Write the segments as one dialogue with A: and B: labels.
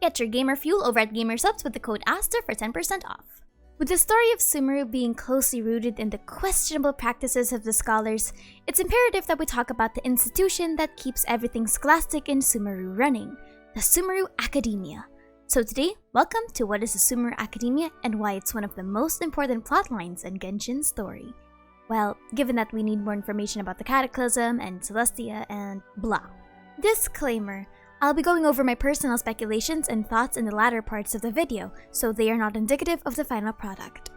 A: Get your gamer fuel over at GamerSubs with the code ASTER for 10% off. With the story of Sumeru being closely rooted in the questionable practices of the scholars, it's imperative that we talk about the institution that keeps everything scholastic in Sumeru running, the Sumeru Akademiya. So today, welcome to what is the Sumeru Akademiya and why it's one of the most important plotlines in Genshin's story. Well, given that we need more information about the Cataclysm and Celestia and blah. Disclaimer: I'll be going over my personal speculations and thoughts in the latter parts of the video, so they are not indicative of the final product.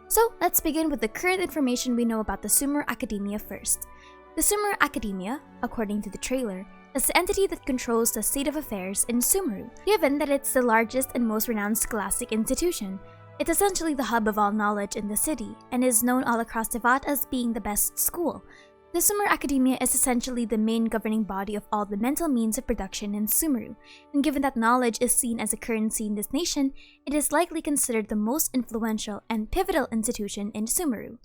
A: So let's begin with the current information we know about the Sumeru Akademiya first. The Sumeru Akademiya, according to the trailer, is the entity that controls the state of affairs in Sumeru, given that it's the largest and most renowned scholastic institution. It's essentially the hub of all knowledge in the city, and is known all across Teyvat as being the best school. The Sumeru Akademiya is essentially the main governing body of all the mental means of production in Sumeru, and given that knowledge is seen as a currency in this nation, it is likely considered the most influential and pivotal institution in Sumeru.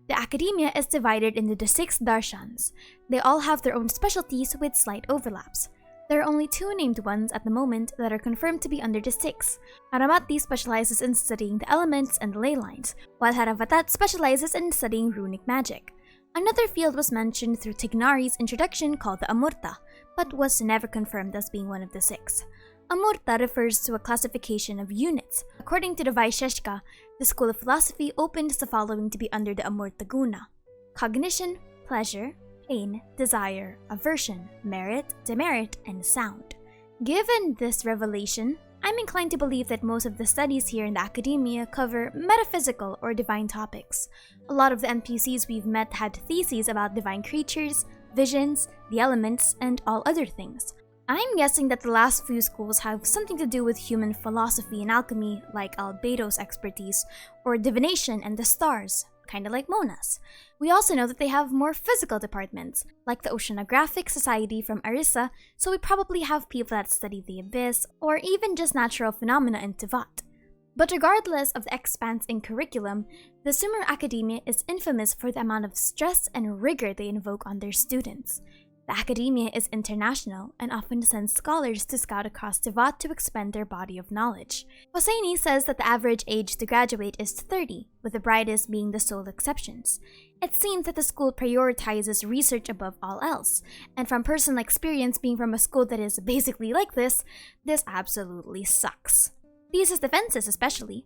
A: The Akademiya is divided into the 6 darshans. They all have their own specialties with slight overlaps. There are only 2 named ones at the moment that are confirmed to be under the 6. Aramati specializes in studying the elements and ley lines, while Haravatat specializes in studying runic magic. Another field was mentioned through Tignari's introduction called the Amurta, but was never confirmed as being one of the 6. Amurta refers to a classification of units. According to the Vaisheshka, the school of philosophy opens the following to be under the Amurta Guna: cognition, pleasure, pain, desire, aversion, merit, demerit, and sound. Given this revelation, I'm inclined to believe that most of the studies here in the Akademiya cover metaphysical or divine topics. A lot of the NPCs we've met had theses about divine creatures, visions, the elements, and all other things. I'm guessing that the last few schools have something to do with human philosophy and alchemy, like Albedo's expertise, or divination and the stars, kinda like Mona's. We also know that they have more physical departments, like the Oceanographic Society from Arissa, so we probably have people that study the abyss, or even just natural phenomena in Teyvat. But regardless of the expanse in curriculum, the Sumeru Akademiya is infamous for the amount of stress and rigor they invoke on their students. The Akademiya is international and often sends scholars to scout across Teyvat to expand their body of knowledge. Hosseini says that the average age to graduate is 30, with the brightest being the sole exceptions. It seems that the school prioritizes research above all else, and from personal experience being from a school that is basically like this absolutely sucks. Thesis defenses especially.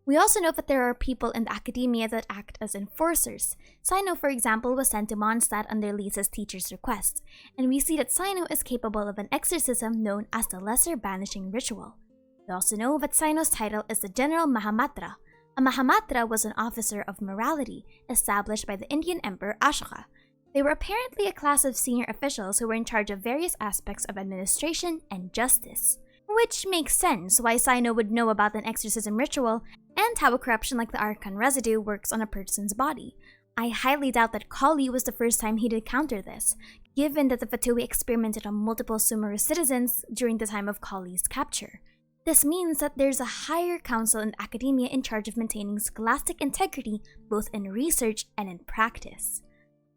A: We also know that there are people in the Akademiya that act as enforcers. Sino, for example, was sent to Mondstadt under Lisa's teacher's request, and we see that Sino is capable of an exorcism known as the Lesser Banishing Ritual. We also know that Sino's title is the General Mahamatra. A Mahamatra was an officer of morality established by the Indian Emperor Ashoka. They were apparently a class of senior officials who were in charge of various aspects of administration and justice. Which makes sense why Sino would know about an exorcism ritual and how a corruption like the Archon residue works on a person's body. I highly doubt that Kali was the first time he'd encounter this, given that the Fatui experimented on multiple Sumeru citizens during the time of Kali's capture. This means that there's a higher council in Akademiya in charge of maintaining scholastic integrity both in research and in practice.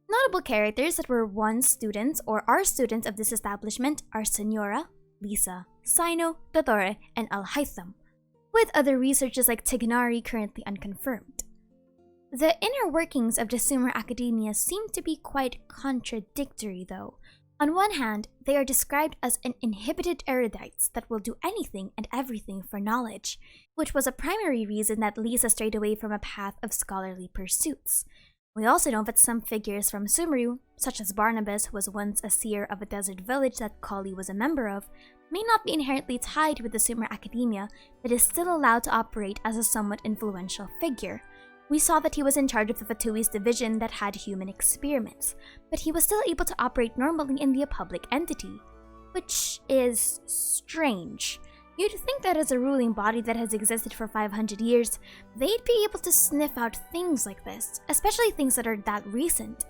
A: Notable characters that were once students or are students of this establishment are Senora, Lisa, Sino, Dottore, and Al-Haytham, with other researchers like Tignari currently unconfirmed. The inner workings of the Sumeru Akademiya seem to be quite contradictory though. On one hand, they are described as uninhibited erudites that will do anything and everything for knowledge, which was a primary reason that Lisa strayed away from a path of scholarly pursuits. We also know that some figures from Sumeru, such as Barnabas, who was once a seer of a desert village that Kali was a member of, may not be inherently tied with the Sumeru Akademiya, but is still allowed to operate as a somewhat influential figure. We saw that he was in charge of the Fatui's division that had human experiments, but he was still able to operate normally in the public entity, which is strange. You'd think that as a ruling body that has existed for 500 years, they'd be able to sniff out things like this, especially things that are that recent.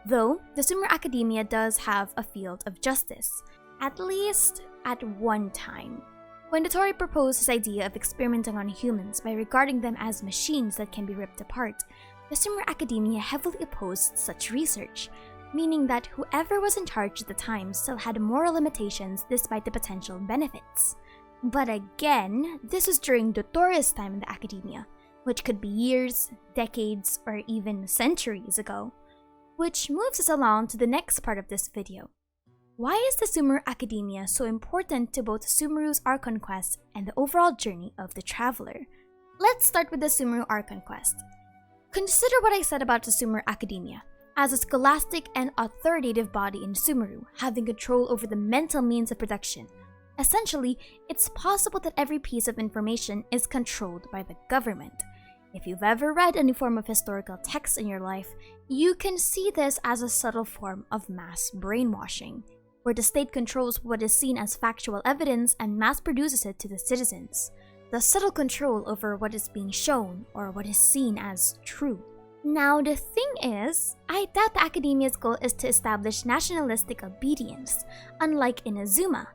A: Though, the Sumeru Akademiya does have a field of justice, at least at one time. When Dottore proposed his idea of experimenting on humans by regarding them as machines that can be ripped apart, the Sumeru Akademiya heavily opposed such research, meaning that whoever was in charge at the time still had moral limitations despite the potential benefits. But again, this was during Dotore's time in the Akademiya, which could be years, decades, or even centuries ago. Which moves us along to the next part of this video. Why is the Sumeru Akademiya so important to both Sumeru's Archon quest and the overall journey of the traveler? Let's start with the Sumeru Archon quest. Consider what I said about the Sumeru Akademiya as a scholastic and authoritative body in Sumeru, having control over the mental means of production. Essentially, it's possible that every piece of information is controlled by the government. If you've ever read any form of historical text in your life, you can see this as a subtle form of mass brainwashing, where the state controls what is seen as factual evidence and mass produces it to the citizens. The subtle control over what is being shown or what is seen as true. Now the thing is, I doubt the Akademiya's goal is to establish nationalistic obedience, unlike in Azuma,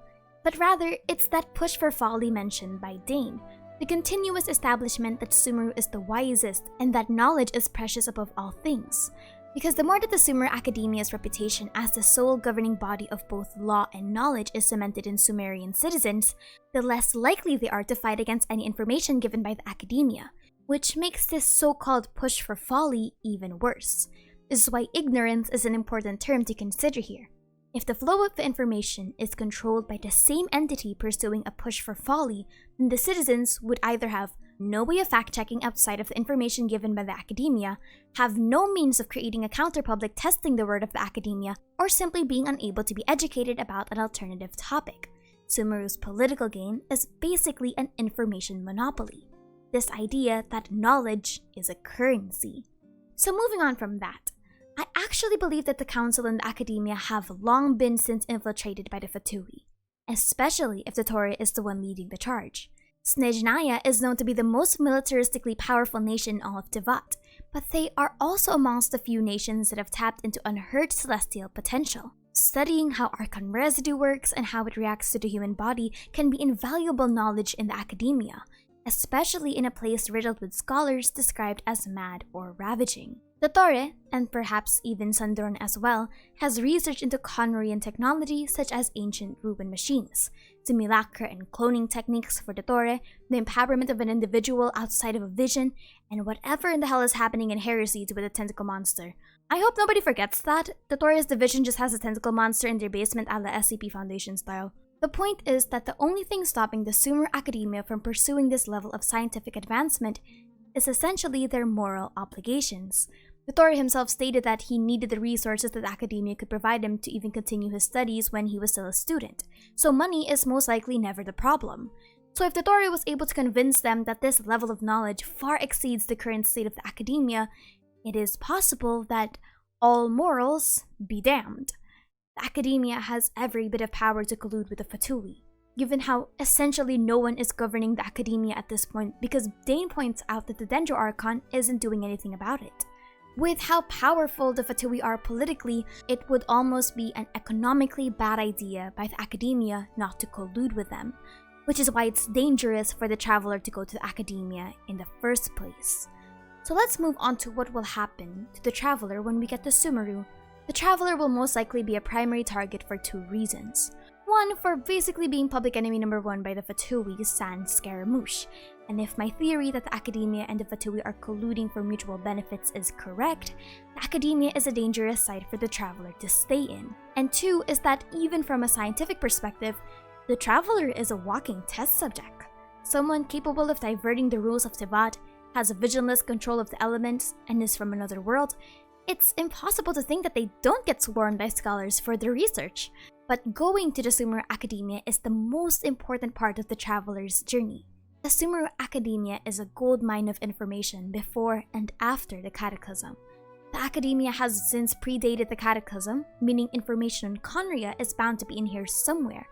A: but rather it's that push for folly mentioned by Dane, the continuous establishment that Sumeru is the wisest and that knowledge is precious above all things. Because the more that the Sumeru Akademiya's reputation as the sole governing body of both law and knowledge is cemented in Sumerian citizens, the less likely they are to fight against any information given by the Akademiya, which makes this so-called push for folly even worse. This is why ignorance is an important term to consider here. If the flow of the information is controlled by the same entity pursuing a push for folly, then the citizens would either have no way of fact-checking outside of the information given by the Akademiya, have no means of creating a counterpublic testing the word of the Akademiya, or simply being unable to be educated about an alternative topic. Sumeru's political game is basically an information monopoly. This idea that knowledge is a currency. So moving on from that, I actually believe that the council and the Akademiya have long been since infiltrated by the Fatui, especially if Dottore is the one leading the charge. Snezhnaya is known to be the most militaristically powerful nation in all of Tivat, but they are also amongst the few nations that have tapped into unheard celestial potential. Studying how Archon residue works and how it reacts to the human body can be invaluable knowledge in the Akademiya, especially in a place riddled with scholars described as mad or ravaging. Dottore, and perhaps even Sundorn as well, has research into Conrian technology such as ancient Ruben machines, simulacra and cloning techniques for Dottore, the empowerment of an individual outside of a vision, and whatever in the hell is happening in Heresies with a tentacle monster. I hope nobody forgets that. Dottore's division just has a tentacle monster in their basement a la SCP Foundation style. The point is that the only thing stopping the Sumeru Akademiya from pursuing this level of scientific advancement is essentially their moral obligations. Dottore himself stated that he needed the resources that the Akademiya could provide him to even continue his studies when he was still a student, so money is most likely never the problem. So if Dottore was able to convince them that this level of knowledge far exceeds the current state of the Akademiya, it is possible that all morals be damned. The Akademiya has every bit of power to collude with the Fatui, given how essentially no one is governing the Akademiya at this point, because Dane points out that the Dendro Archon isn't doing anything about it. With how powerful the Fatui are politically, it would almost be an economically bad idea by the Akademiya not to collude with them, which is why it's dangerous for the traveler to go to the Akademiya in the first place. So let's move on to what will happen to the traveler when we get to Sumeru. The traveler will most likely be a primary target for two reasons. One, for basically being public enemy number one by the Fatui sans Scaramouche. And if my theory that the Akademiya and the Fatui are colluding for mutual benefits is correct, the Akademiya is a dangerous site for the traveler to stay in. And two is that even from a scientific perspective, the traveler is a walking test subject. Someone capable of diverting the rules of Tivat, has a visionless control of the elements, and is from another world. It's impossible to think that they don't get sworn by scholars for their research. But going to the Sumeru Akademiya is the most important part of the traveler's journey. The Sumeru Akademiya is a goldmine of information before and after the Cataclysm. The Akademiya has since predated the Cataclysm, meaning information on Conria is bound to be in here somewhere,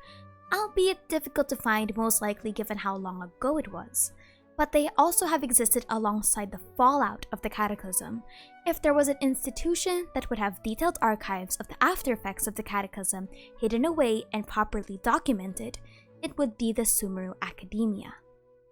A: albeit difficult to find most likely given how long ago it was. But they also have existed alongside the fallout of the Cataclysm. If there was an institution that would have detailed archives of the after effects of the Cataclysm hidden away and properly documented, it would be the Sumeru Akademiya.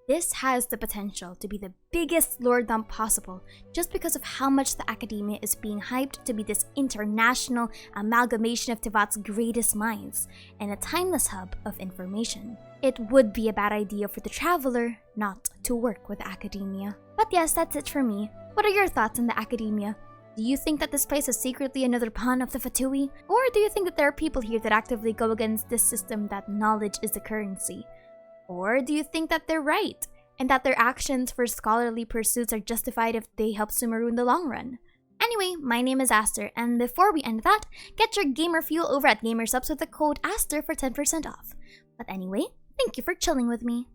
A: This has the potential to be the biggest lore dump possible just because of how much the Akademiya is being hyped to be this international amalgamation of Teyvat's greatest minds and a timeless hub of information. It would be a bad idea for the traveler not to work with Akademiya. But yes, that's it for me. What are your thoughts on the Akademiya? Do you think that this place is secretly another pawn of the Fatui? Or do you think that there are people here that actively go against this system that knowledge is the currency? Or do you think that they're right, and that their actions for scholarly pursuits are justified if they help Sumeru in the long run? Anyway, my name is Aster, and before we end that, get your gamer fuel over at GamerSubs with the code ASTER for 10% off. But anyway, thank you for chilling with me.